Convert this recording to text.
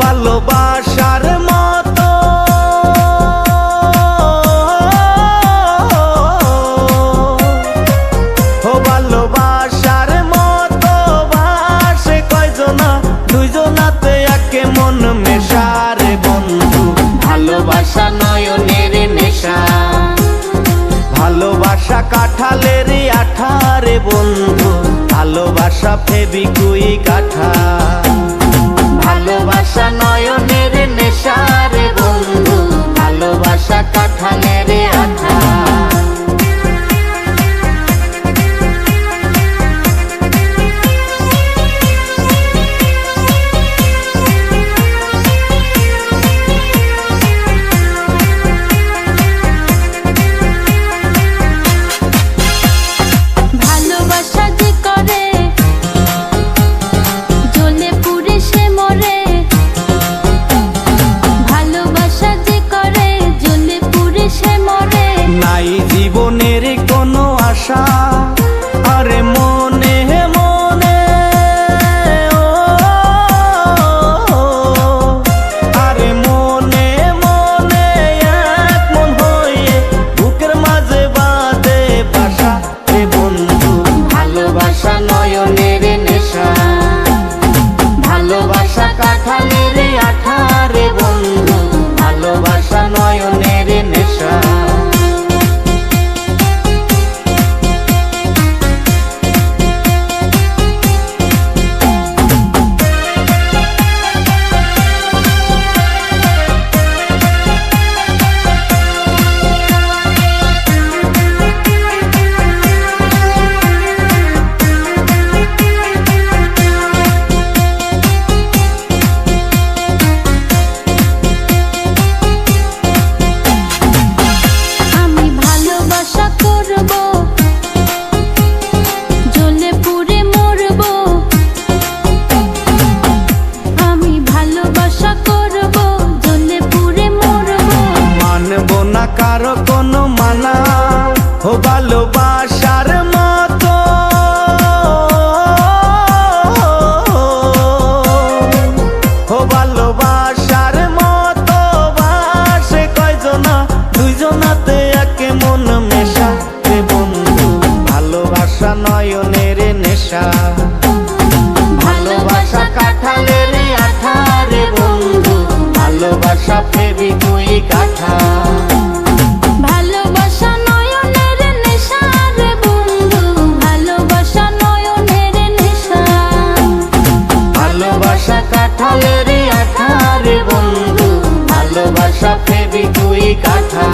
ভালোবাসার মতো ভালোবাসার মতো বাসে কয়জনা দুইজনাতে একে মন মেশারে বন্ধু ভালোবাসা নয়নের নেশা ভালোবাসা কাঁঠালের আঠারে বন্ধু ভালোবাসা ফেবিকুইক আঠা ভালোবাসা নয়নের নেশা রে বন্ধু ভালোবাসা কাঁঠালের আঠা জীবনের কোনো আশা আরে মনে মনে আরে মনে মনে এক মন হয়ে বুকের মাঝে বাঁধে বাসা রে বন্ধু ভালোবাসা নয়নের নেশা ভালোবাসা কাঁঠালের আঠা রে বন্ধু ভালোবাসা নয়নের নেশা কারো কোনো মানা ভালোবাসার মতো ভালোবাসার মতো বাসে কয়জনা দুইজনাতে একে মন মেশা রে বন্ধু ভালোবাসা নয়নের নেশা ভালোবাসা কাঁঠালের আঠা রে বন্ধু ভালোবাসা ফেবিকুইক আঠা ভালোবাসা নয়নের নেশা রে বন্ধু ভালোবাসা নয়নের নেশা ভালোবাসা কাঁঠালের আঠা রে বন্ধু ভালোবাসা ফেবিকুইক আঠা।